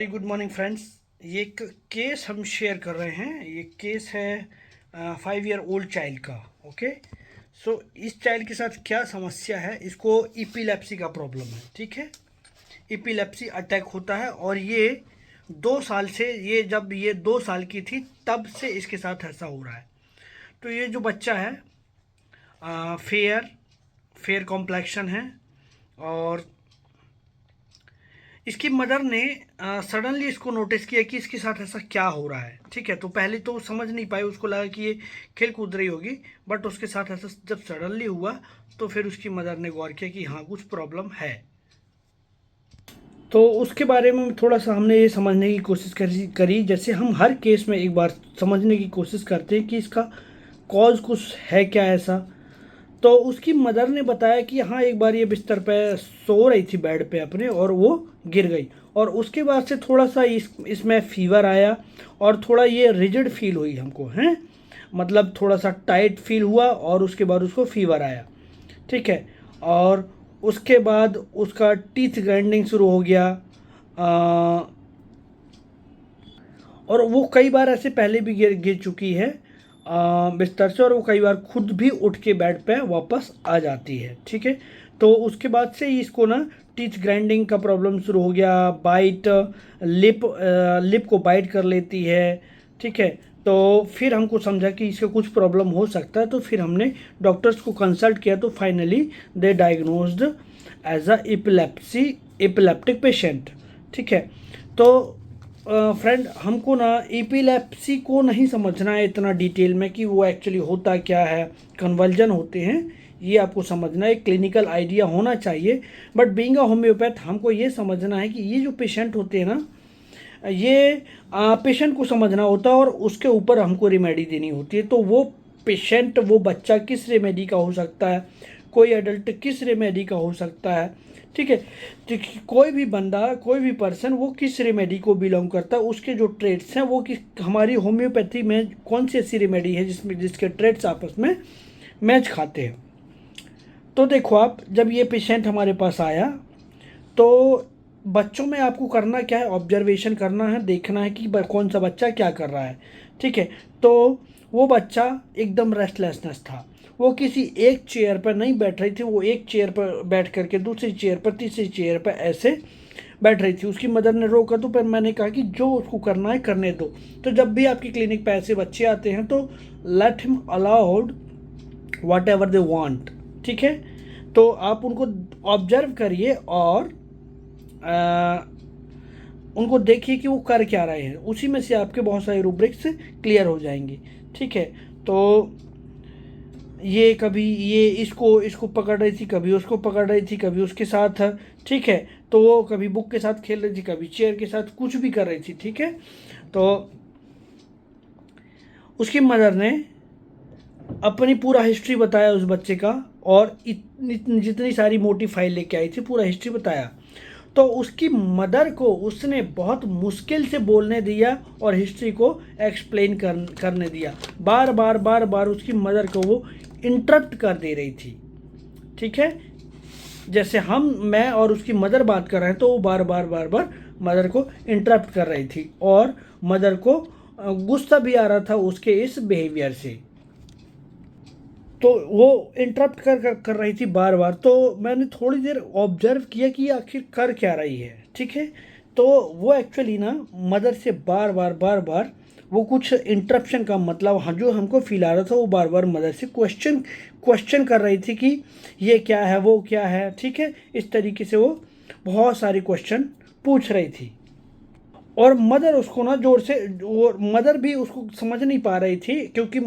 Good morning friends. ये एक case हम शेयर कर रहे हैं। ये केस है 5 ईयर ओल्ड चाइल्ड का। ओके, सो इस चाइल्ड के साथ क्या समस्या है, इसको इपिलेप्सी का प्रॉब्लम है। ठीक है, इपिलेप्सी अटैक होता है और ये 2 साल से, ये जब ये 2 साल की थी तब से इसके साथ ऐसा हो रहा है। तो ये जो बच्चा है फेयर फेयर कॉम्प्लेक्शन है और इसकी मदर ने सडनली इसको नोटिस किया कि इसके साथ ऐसा क्या हो रहा है। ठीक है, तो पहले तो समझ नहीं पाई, उसको लगा कि ये खेल कूद रही होगी, बट उसके साथ ऐसा जब सडनली हुआ तो फिर उसकी मदर ने गौर किया कि हाँ कुछ प्रॉब्लम है। तो उसके बारे में थोड़ा सा हमने ये समझने की कोशिश करी जैसे हम हर केस में एक बार समझने की कोशिश करते हैं कि इसका कॉज कुछ है क्या ऐसा। तो उसकी मदर ने बताया कि हाँ एक बार ये बिस्तर पे सो रही थी बेड पे अपने और वो गिर गई और उसके बाद से थोड़ा सा इसमें फीवर आया और थोड़ा ये रिजिड फील हुई हमको, हैं मतलब थोड़ा सा टाइट फील हुआ और उसके बाद उसको फीवर आया। ठीक है, और उसके बाद उसका टीथ ग्राइंडिंग शुरू हो गया। और वो कई बार ऐसे पहले भी गिर गिर चुकी है बिस्तर से, और वो कई बार खुद भी उठ के बेड पे वापस आ जाती है। ठीक है, तो उसके बाद से ही इसको ना टीथ ग्राइंडिंग का प्रॉब्लम शुरू हो गया, बाइट लिप को बाइट कर लेती है। ठीक है, तो फिर हमको समझा कि इसका कुछ प्रॉब्लम हो सकता है, तो फिर हमने डॉक्टर्स को कंसल्ट किया तो finally they diagnosed as a epileptic patient. ठीक है, तो फ्रेंड हमको ना एपिलेप्सी को नहीं समझना है इतना डिटेल में कि वो एक्चुअली होता क्या है, कन्वर्जन होते हैं, ये आपको समझना है, क्लिनिकल आइडिया होना चाहिए। बट बीइंग अ होम्योपैथ हमको ये समझना है कि ये जो पेशेंट होते हैं ना, ये पेशेंट को समझना होता है और उसके ऊपर हमको रेमेडी देनी होती है। तो वो पेशेंट, वो बच्चा किस रेमेडी का हो सकता है, कोई एडल्ट किस रेमेडी का हो सकता है। ठीक है, तो कोई भी बंदा, कोई भी पर्सन वो किस रेमेडी को बिलोंग करता है, उसके जो ट्रेड्स हैं वो किस, हमारी होम्योपैथी में कौन सी ऐसी रेमेडी है जिसमें जिसके ट्रेड्स आपस में मैच खाते हैं। तो देखो आप, जब ये पेशेंट हमारे पास आया तो बच्चों में आपको करना क्या है, ऑब्जर्वेशन करना है, देखना है कि कौन सा बच्चा क्या कर रहा है। ठीक है, तो वो बच्चा एकदम रेस्टलेसनेस था, वो किसी एक चेयर पर नहीं बैठ रही थी, वो एक चेयर पर बैठ करके दूसरी चेयर पर, तीसरी चेयर पर ऐसे बैठ रही थी। उसकी मदर ने रोका तो पर मैंने कहा कि जो उसको करना है करने दो। तो जब भी आपकी क्लिनिक पर ऐसे बच्चे आते हैं तो let him allowed what ever they want. ठीक है, तो आप उनको ऑब्जर्व करिए और उनको देखिए कि वो कर क्या रहे हैं, उसी में से आपके बहुत सारे रूब्रिक्स क्लियर हो जाएंगे। ठीक है, तो ये कभी ये इसको इसको पकड़ रही थी, कभी उसको पकड़ रही थी, कभी उसके साथ। ठीक है, तो वो कभी बुक के साथ खेल रही थी, कभी चेयर के साथ, कुछ भी कर रही थी। ठीक है, तो उसकी मदर ने अपनी पूरा हिस्ट्री बताया उस बच्चे का और जितनी सारी मोटी फाइल लेके आई थी पूरा हिस्ट्री बताया। तो उसकी मदर को उसने बहुत मुश्किल से बोलने दिया और हिस्ट्री को एक्सप्लेन करने दिया। बार बार बार बार उसकी मदर को वो इंटरप्ट कर दे रही थी। ठीक है, जैसे मैं और उसकी मदर बात कर रहे हैं तो वो बार बार बार बार मदर को इंटरप्ट कर रही थी और मदर को गुस्सा भी आ रहा था उसके इस बिहेवियर से। तो वो इंटरप्ट कर रही थी बार बार। तो मैंने थोड़ी देर ऑब्जर्व किया कि ये आखिर कर क्या रही है। ठीक है, तो वो एक्चुअली ना मदर से बार बार बार बार वो कुछ इंटरप्शन का मतलब, हाँ, जो हमको फील आ रहा था, वो बार बार मदर से क्वेश्चन कर रही थी कि ये क्या है, वो क्या है। ठीक है, इस तरीके से वो बहुत सारे क्वेश्चन पूछ रही थी और मदर उसको ना जोर से, और मदर भी उसको समझ नहीं पा रही थी क्योंकि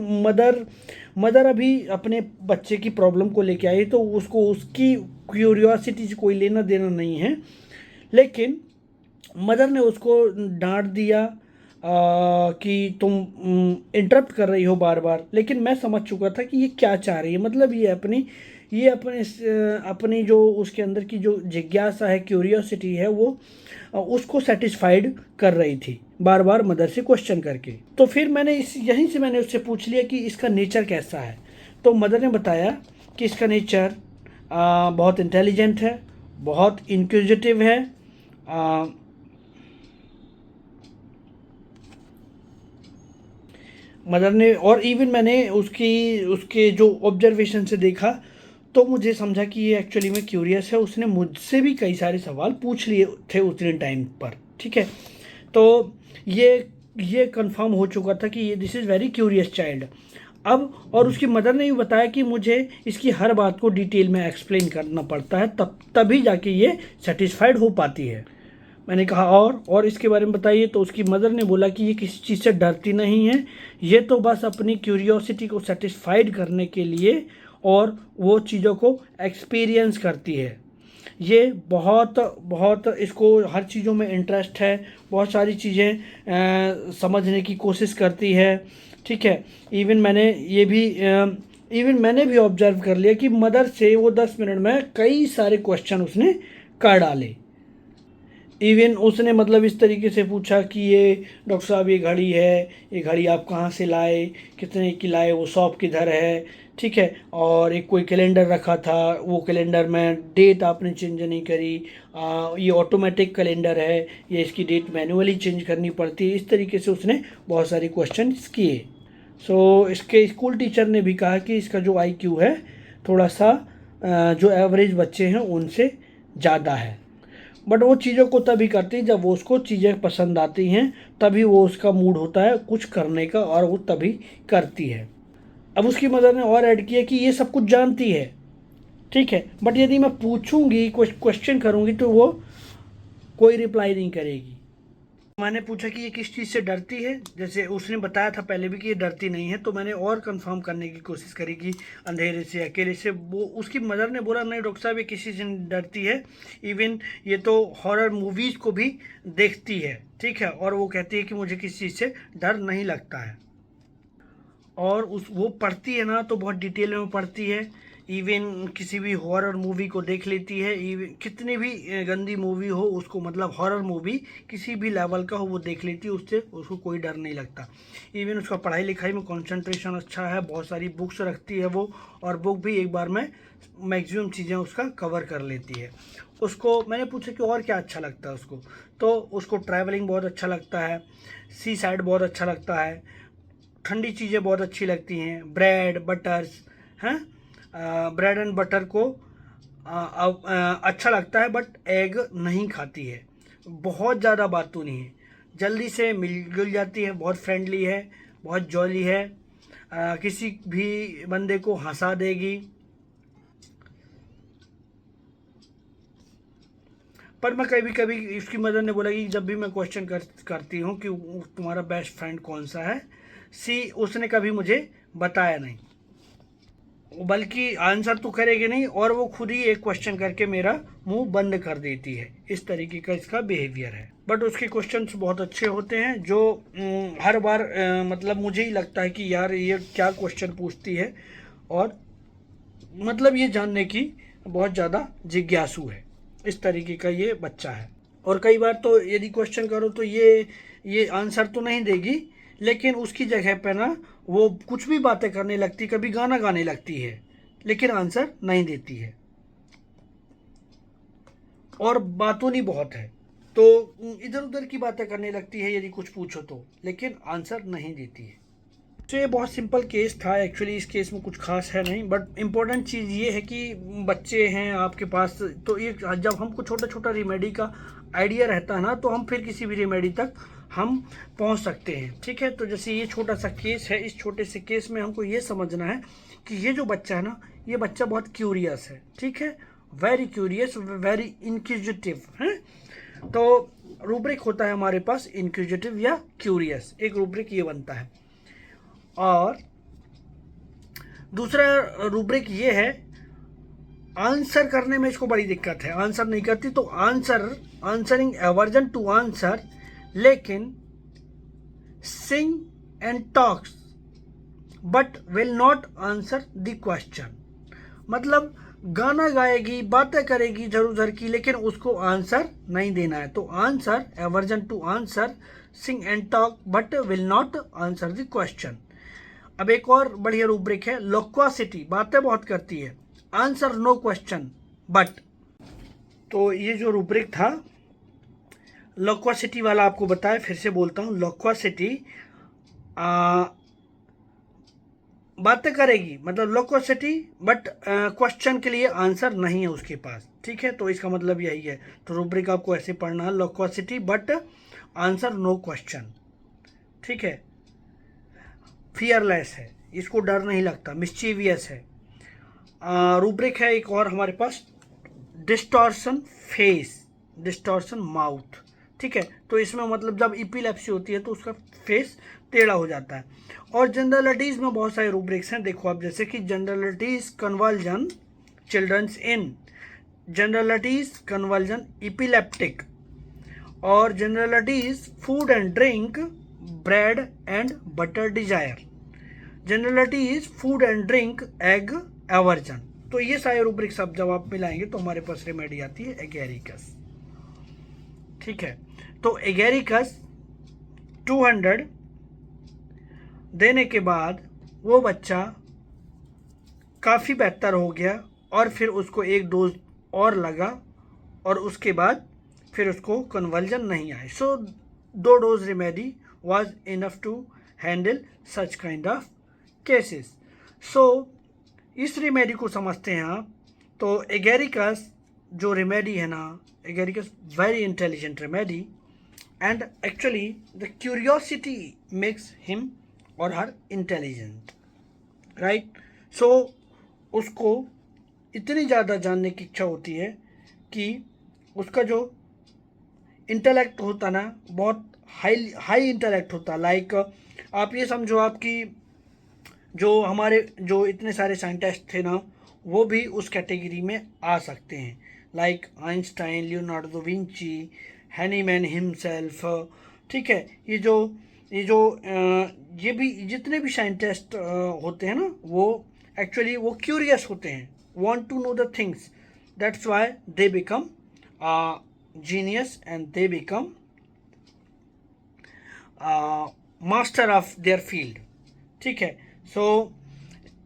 मदर अभी अपने बच्चे की प्रॉब्लम को लेके आई, तो उसको उसकी क्यूरियोसिटी से कोई लेना देना नहीं है। लेकिन मदर ने उसको डांट दिया कि तुम इंटरप्ट कर रही हो बार बार। लेकिन मैं समझ चुका था कि ये क्या चाह रही है, मतलब अपनी जो उसके अंदर की जो जिज्ञासा है, क्यूरियोसिटी है, वो उसको सेटिस्फाइड कर रही थी बार बार मदर से क्वेश्चन करके। तो फिर यहीं से मैंने उससे पूछ लिया कि इसका नेचर कैसा है। तो मदर ने बताया कि इसका नेचर बहुत इंटेलिजेंट है, बहुत इंक्विजिटिव है, मदर ने, और इवन मैंने उसके जो ऑब्जर्वेशन से देखा तो मुझे समझा कि ये एक्चुअली में क्यूरियस है। उसने मुझसे भी कई सारे सवाल पूछ लिए थे उतने टाइम पर, ठीक है। तो ये ये कंफर्म हो चुका था कि ये this is very curious child. अब और उसकी मदर ने भी बताया कि मुझे इसकी हर बात को डिटेल में एक्सप्लेन करना पड़ता है, तभी जाके ये सेटिस्फाइड हो पाती है। मैंने कहा और इसके बारे में बताइए। तो उसकी मदर ने बोला कि ये किसी चीज़ से डरती नहीं है, ये तो बस अपनी क्यूरियोसिटी को सेटिस्फाइड करने के लिए और वो चीज़ों को एक्सपीरियंस करती है। ये बहुत बहुत इसको हर चीज़ों में इंटरेस्ट है, बहुत सारी चीज़ें समझने की कोशिश करती है, ठीक है। इवन मैंने भी ऑब्जर्व कर लिया कि मदर से वो 10 मिनट में कई सारे क्वेश्चन उसने कर डाले। इवन उसने मतलब इस तरीके से पूछा कि ये डॉक्टर साहब ये घड़ी है, ये घड़ी आप कहाँ से लाए, कितने की लाए, वो शॉप किधर है, ठीक है। और एक कोई कैलेंडर रखा था, वो कैलेंडर में डेट आपने चेंज नहीं करी, ये ऑटोमेटिक कैलेंडर है, ये इसकी डेट मैनुअली चेंज करनी पड़ती है। इस तरीके से उसने बहुत सारे क्वेश्चन किए। सो इसके स्कूल टीचर ने भी कहा कि इसका जो IQ है थोड़ा सा जो एवरेज बच्चे हैं उनसे ज़्यादा है। बट वो चीज़ों को तभी करती है जब वो उसको चीज़ें पसंद आती हैं, तभी वो उसका मूड होता है कुछ करने का और वो तभी करती है। अब उसकी मदर ने और ऐड किया कि ये सब कुछ जानती है, ठीक है, बट यदि मैं पूछूंगी, क्वेश्चन करूंगी तो वो कोई रिप्लाई नहीं करेगी। मैंने पूछा कि ये किस चीज़ से डरती है, जैसे उसने बताया था पहले भी कि ये डरती नहीं है, तो मैंने और कंफर्म करने की कोशिश करी कि अंधेरे से, अकेले से। वो उसकी मदर ने बोला नहीं डॉक्टर साहब ये किसी से नहीं डरती है, इवन ये तो हॉरर मूवीज़ को भी देखती है, ठीक है, और वो कहती है कि मुझे किसी चीज़ से डर नहीं लगता है। और वो पढ़ती है ना तो बहुत डिटेल में पढ़ती है, इवन किसी भी हॉरर मूवी को देख लेती है, इवन कितनी भी गंदी मूवी हो उसको, मतलब हॉरर मूवी किसी भी लेवल का हो वो देख लेती है, उससे उसको कोई डर नहीं लगता। इवन उसका पढ़ाई लिखाई में कंसंट्रेशन अच्छा है, बहुत सारी बुक्स रखती है वो, और बुक भी एक बार में मैक्सिमम चीज़ें उसका कवर कर लेती है। उसको मैंने पूछा कि और क्या अच्छा लगता है उसको, तो उसको ट्रैवलिंग बहुत अच्छा लगता है, सी साइड बहुत अच्छा लगता है, ठंडी चीज़ें बहुत अच्छी लगती हैं, ब्रेड बटर्स हैं, ब्रेड एंड बटर को अच्छा लगता है, बट एग नहीं खाती है। बहुत ज़्यादा बातूनी है, जल्दी से मिलजुल जाती है, बहुत फ्रेंडली है, बहुत जॉली है, किसी भी बंदे को हंसा देगी। पर मैं कभी कभी, इसकी मदर ने बोला कि जब भी मैं क्वेश्चन करती हूँ कि तुम्हारा बेस्ट फ्रेंड कौन सा है, उसने कभी मुझे बताया नहीं, बल्कि आंसर तो करेगी नहीं, और वो खुद ही एक क्वेश्चन करके मेरा मुंह बंद कर देती है। इस तरीके का इसका बिहेवियर है। बट उसके क्वेश्चंस बहुत अच्छे होते हैं, जो हर बार मतलब मुझे ही लगता है कि यार ये क्या क्वेश्चन पूछती है, और मतलब ये जानने की बहुत ज़्यादा जिज्ञासु है। इस तरीके का ये बच्चा है। और कई बार तो यदि क्वेश्चन करो तो ये आंसर तो नहीं देगी, लेकिन उसकी जगह पे ना वो कुछ भी बातें करने लगती, कभी गाना गाने लगती है, लेकिन आंसर नहीं देती है। और बातों नहीं बहुत है, तो इधर उधर की बातें करने लगती है यदि कुछ पूछो तो, लेकिन आंसर नहीं देती है। तो ये बहुत सिंपल केस था एक्चुअली, इस केस में कुछ खास है नहीं, बट इम्पोर्टेंट चीज़ ये है कि बच्चे हैं आपके पास, तो ये जब हमको छोटा छोटा रेमेडी का आइडिया रहता है ना, तो हम फिर किसी भी रेमेडी तक हम पहुंच सकते हैं, ठीक है। तो जैसे ये छोटा सा केस है, इस छोटे से केस में हमको ये समझना है कि ये जो बच्चा है ना, ये बच्चा बहुत क्यूरियस है, ठीक है, वेरी क्यूरियस, वेरी इंक्विजिटिव है। तो रूब्रिक होता है हमारे पास इंक्विजिटिव या क्यूरियस, एक रूब्रिक ये बनता है। और दूसरा रूब्रिक ये है, आंसर करने में इसको बड़ी दिक्कत है, आंसर नहीं करती, तो आंसरिंग एवर्जन टू आंसर, लेकिन sing and talks but will not answer the question. मतलब गाना गाएगी, बातें करेगी इधर उधर की, लेकिन उसको आंसर नहीं देना है। तो answer aversion to answer, sing and talk but will not answer the question. अब एक और बढ़िया रूब्रिक है, लोक्वासिटी, बातें बहुत करती है, आंसर नो क्वेश्चन बट। तो ये जो रूब्रिक था लोक्वासिटी वाला, आपको बताया, फिर से बोलता हूँ, लोक्वासिटी बातें करेगी, मतलब लोकोसिटी, बट क्वेश्चन के लिए आंसर नहीं है उसके पास, ठीक है। तो इसका मतलब यही है। तो रूब्रिक आपको ऐसे पढ़ना है, लोकोसिटी बट आंसर नो क्वेश्चन, ठीक है। फियरलेस है, इसको डर नहीं लगता, मिस्चीवियस है। रूब्रिक है एक और हमारे पास, डिस्टॉर्शन फेस, डिस्टॉर्शन माउथ, ठीक है। तो इसमें मतलब जब इपिलेप्सी होती है तो उसका फेस टेढ़ा हो जाता है। और जनरलिटीज़ में बहुत सारे रूब्रिक्स हैं, देखो आप, जैसे कि generalities conversion children's in, generalities conversion epileptic, और generalities food and drink bread and butter desire, generalities food and drink egg aversion. तो ये सारे रूब्रिक्स अब जब आप मिलाएंगे तो हमारे पास रेमेडी आती है एगेरिकस, ठीक है। तो एगेरिकस 200 देने के बाद वो बच्चा काफ़ी बेहतर हो गया, और फिर उसको एक डोज और लगा, और उसके बाद फिर उसको कन्वर्जन नहीं आए। So 2 dose remedy was enough to handle such kind of cases. So इस रेमेडी को समझते हैं आप। तो एगेरिकस जो रेमेडी है ना, agaricus very intelligent remedy, and actually the curiosity makes him और हर इंटेलिजेंट, राइट। सो उसको इतनी ज़्यादा जानने की इच्छा होती है कि उसका जो इंटेलेक्ट होता ना, बहुत हाई हाई इंटेलेक्ट होता। लाइक आप ये समझो आपकी, जो हमारे जो इतने सारे साइंटिस्ट थे ना, वो भी उस कैटेगरी में आ सकते हैं। Like Einstein, Leonardo Vinci, Hahnemann himself, ठीक है। ये भी जितने भी साइंटिस्ट होते हैं ना, वो एक्चुअली वो क्यूरियस होते हैं, want to know the things, that's why they become genius and they become master of their field, ठीक है। सो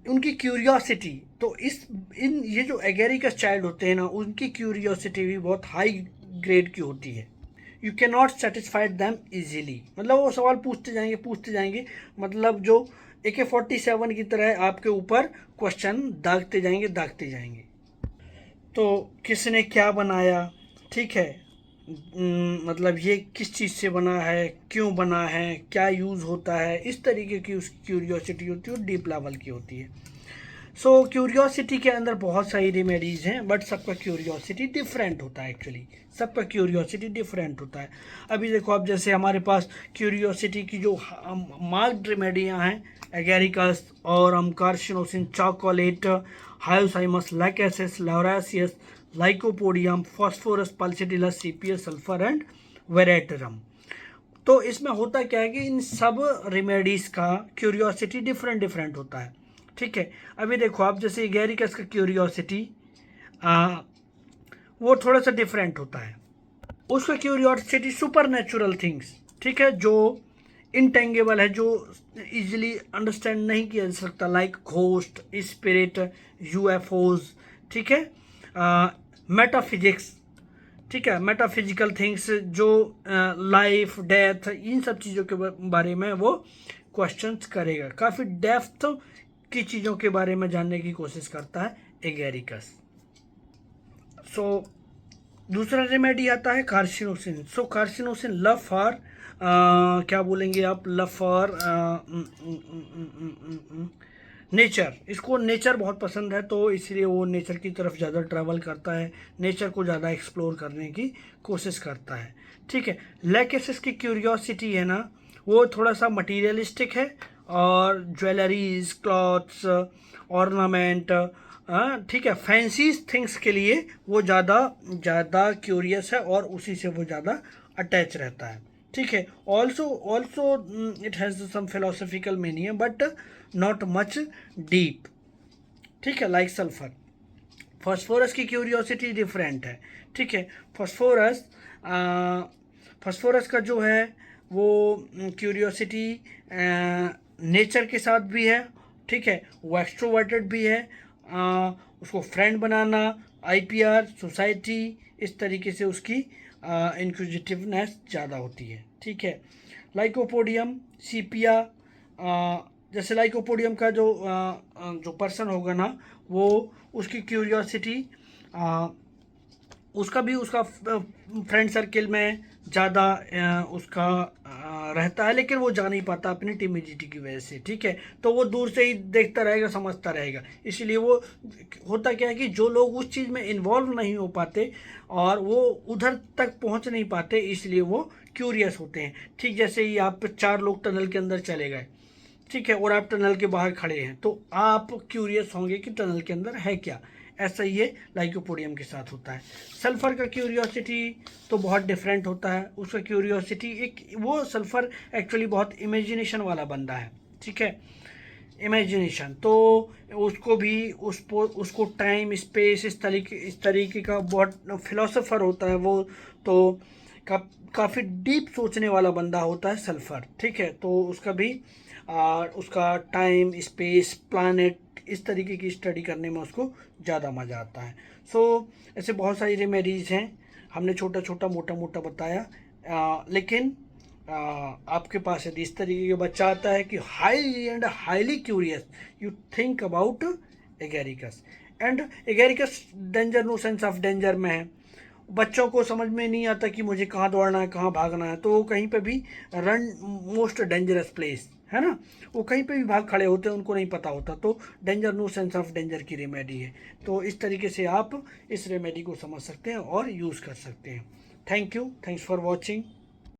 उनकी क्यूरियोसिटी, तो ये जो एगेरिकस चाइल्ड होते हैं ना, उनकी क्यूरियोसिटी भी बहुत हाई ग्रेड की होती है। You can not satisfied them easily, मतलब वो सवाल पूछते जाएंगे, मतलब जो AK-47 की तरह आपके ऊपर क्वेश्चन दागते जाएंगे। तो किसने क्या बनाया, ठीक है, मतलब ये किस चीज़ से बना है, क्यों बना है, क्या यूज़ होता है, इस तरीके की उसकी क्यूरियोसिटी होती है, और डीप लेवल की होती है। सो क्यूरियोसिटी के अंदर बहुत सारी रेमेडीज़ हैं, बट सबका क्यूरियोसिटी डिफरेंट होता है। एक्चुअली सबका क्यूरियोसिटी डिफरेंट होता है। अभी देखो आप, जैसे हमारे पास क्यूरियोसिटी की जो मार्क्ड रेमेडियाँ हैं, एगेरिकस और carcinosin chocolate, hyoscyamus lachesis, laurocerasus, lycopodium, phosphorus pulsatilla, CPS, sulphur and veratrum. तो इसमें होता क्या है कि इन सब रेमेडीज़ का क्यूरियोसिटी डिफरेंट डिफरेंट होता है, ठीक है। अभी देखो आप, जैसे गैरिकस का क्यूरियोसिटी वो थोड़ा सा डिफरेंट होता है। उसका क्यूरियोसिटी सुपर नेचुरल थिंग्स, ठीक है, जो इंटेंगेबल है, जो इजीली अंडरस्टैंड नहीं किया जा सकता, लाइक घोस्ट, स्पिरिट, यूएफओज, ठीक है, मेटाफिजिक्स, ठीक है, मेटाफिजिकल थिंग्स, जो लाइफ डेथ, इन सब चीज़ों के बारे में वो क्वेश्चंस करेगा। काफ़ी डेप्थ की चीज़ों के बारे में जानने की कोशिश करता है एगेरिकस। सो दूसरा रेमेडी आता है carcinosin. So carcinosin love for क्या बोलेंगे आप, लव फॉर नेचर। इसको नेचर बहुत पसंद है, तो इसलिए वो नेचर की तरफ ज़्यादा ट्रैवल करता है, नेचर को ज़्यादा एक्सप्लोर करने की कोशिश करता है, ठीक है। लैकेसिस की क्यूरियोसिटी है ना, वो थोड़ा सा मटीरियलिस्टिक है, और ज्वेलरीज, क्लॉथ्स, ऑर्नामेंट, ठीक है, फैंसी थिंग्स के लिए वो ज़्यादा क्यूरियस है, और उसी से वो ज़्यादा अटैच रहता है, ठीक है। Also it has some philosophical meaning, but not much deep, ठीक है, लाइक सल्फर। फॉस्फोरस की क्यूरियोसिटी डिफरेंट है, ठीक है। फॉस्फोरस का जो है वो क्यूरियोसिटी नेचर के साथ भी है, ठीक है, वो एक्सट्रोवर्टेड भी है, उसको फ्रेंड बनाना, आईपीआर, सोसाइटी, इस तरीके से उसकी इंक्विजिटिवनेस ज़्यादा होती है, ठीक है। लाइकोपोडियम, सीपिया, जैसे लाइकोपोडियम का जो पर्सन होगा ना, वो उसकी क्यूरियोसिटी, उसका भी उसका फ्रेंड सर्किल में ज़्यादा उसका रहता है, लेकिन वो जा नहीं पाता अपनी टिमिडिटी की वजह से, ठीक है। तो वो दूर से ही देखता रहेगा, समझता रहेगा। इसीलिए वो होता क्या है कि जो लोग उस चीज़ में इन्वॉल्व नहीं हो पाते और वो उधर तक पहुंच नहीं पाते, इसलिए वो क्यूरियस होते हैं। ठीक जैसे ही आप 4 लोग टनल के अंदर चले गए, ठीक है, और आप टनल के बाहर खड़े हैं, तो आप क्यूरियस होंगे कि टनल के अंदर है क्या। ऐसा ही ये लाइकोपोडियम के साथ होता है। सल्फर का क्यूरियोसिटी तो बहुत डिफरेंट होता है। उसका क्यूरियोसिटी एक, वो सल्फर एक्चुअली बहुत इमेजिनेशन वाला बंदा है, ठीक है, इमेजिनेशन। तो उसको भी उसको टाइम स्पेस इस तरीके का बहुत फिलोसोफर होता है वो। तो काफ़ी डीप सोचने वाला बंदा होता है सल्फर, ठीक है। तो उसका भी उसका टाइम स्पेस प्लानेट इस तरीके की स्टडी करने में उसको ज़्यादा मज़ा आता है। ऐसे बहुत सारी रेमेडीज़ हैं, हमने छोटा छोटा मोटा मोटा बताया। लेकिन आपके पास यदि इस तरीके का बच्चा आता है कि highly and highly curious, you think about agaricus. And agaricus danger, no sense of danger में है। बच्चों को समझ में नहीं आता कि मुझे कहाँ दौड़ना है, कहाँ भागना है, तो वो कहीं पे भी रन मोस्ट डेंजरस प्लेस है ना, वो कहीं पे भी भाग खड़े होते हैं, उनको नहीं पता होता। तो danger, no sense of danger की रेमेडी है। तो इस तरीके से आप इस रेमेडी को समझ सकते हैं और यूज़ कर सकते हैं। Thank you, thanks for watching.